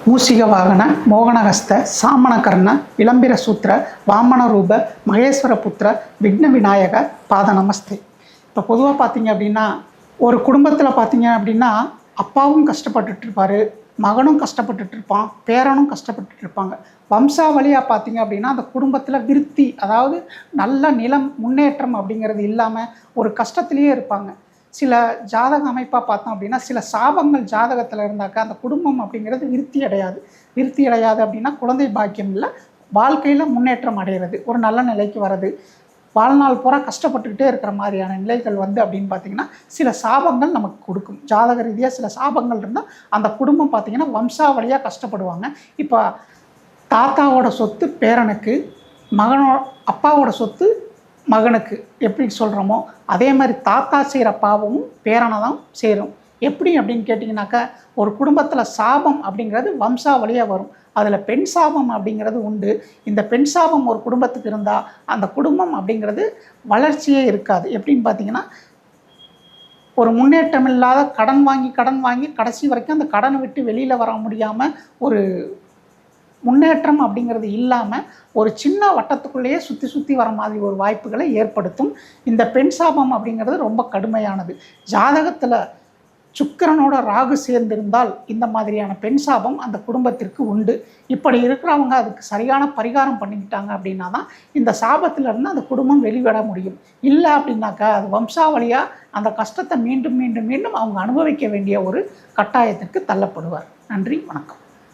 மூஷிக வாகன மோகனஹஸ்த சாமணகர்ண விளம்பிர சூத்திர வாமன ரூப மகேஸ்வர புத்திர விக்ன விநாயக பாத நமஸ்தே. இப்போ பொதுவாக பார்த்தீங்க அப்படின்னா ஒரு குடும்பத்தில் பார்த்தீங்க அப்படின்னா அப்பாவும் கஷ்டப்பட்டுட்டு இருப்பார், மகனும் கஷ்டப்பட்டுட்டு இருப்பான், பேரனும் கஷ்டப்பட்டுட்டு இருப்பாங்க. வம்சாவளியாக பார்த்தீங்க அப்படின்னா அந்த குடும்பத்தில் விருத்தி, அதாவது நல்ல நிலம் முன்னேற்றம் அப்படிங்கிறது இல்லாமல் ஒரு கஷ்டத்துலேயே இருப்பாங்க. சில ஜாதக அமைப்பாக பார்த்தோம் அப்படின்னா சில சாபங்கள் ஜாதகத்தில் இருந்தாக்கா அந்த குடும்பம் அப்படிங்கிறது விருத்தி அடையாது அப்படின்னா குழந்தை பாக்கியம் இல்லை, வாழ்க்கையில் முன்னேற்றம் அடைகிறது, ஒரு நல்ல நிலைக்கு வர்றது, வாழ்நாள் பூரா கஷ்டப்பட்டுக்கிட்டே இருக்கிற மாதிரியான நிலைகள் அப்படின்னு பார்த்திங்கன்னா சில சாபங்கள் நமக்கு கொடுக்கும். ஜாதக ரீதியாக சில சாபங்கள் இருந்தால் அந்த குடும்பம் பார்த்திங்கன்னா வம்சாவளியாக கஷ்டப்படுவாங்க. இப்போ தாத்தாவோட சொத்து பேரனுக்கு, அப்பாவோட சொத்து மகனுக்கு எப்படி சொல்கிறோமோ அதே மாதிரி தாத்தா செய்கிற பாவமும் பேரனை தான் சேரும். எப்படி அப்படின்னு கேட்டிங்கனாக்கா ஒரு குடும்பத்தில் சாபம் அப்படிங்கிறது வம்சாவளியாக வரும். அதில் பெண் சாபம் அப்படிங்கிறது உண்டு. இந்த பெண் சாபம் ஒரு குடும்பத்துக்கு இருந்தால் அந்த குடும்பம் அப்படிங்கிறது வளர்ச்சியே இருக்காது. எப்படின்னு பார்த்தீங்கன்னா ஒரு முன்னேற்றம் இல்லாத கடன் வாங்கி கடைசி வரைக்கும் அந்த கடனை விட்டு வெளியில் வர முடியாமல் ஒரு முன்னேற்றம் அப்படிங்கிறது இல்லாமல் ஒரு சின்ன வட்டத்துக்குள்ளேயே சுற்றி வர மாதிரி ஒரு வாய்ப்புகளை ஏற்படுத்தும். இந்த பெண் சாபம் அப்படிங்கிறது ரொம்ப கடுமையானது. ஜாதகத்தில் சுக்கிரனோட ராகு சேர்ந்திருந்தால் இந்த மாதிரியான பெண் சாபம் அந்த குடும்பத்திற்கு உண்டு. இப்படி இருக்கிறவங்க அதுக்கு சரியான பரிகாரம் பண்ணிக்கிட்டாங்க அப்படின்னா தான் இந்த சாபத்திலிருந்து அந்த குடும்பம் வெளிவிட முடியும். இல்லை அப்படின்னாக்கா அது வம்சாவளியாக அந்த கஷ்டத்தை மீண்டும் அவங்க அனுபவிக்க வேண்டிய ஒரு கட்டாயத்திற்கு தள்ளப்படுவார். நன்றி, வணக்கம்.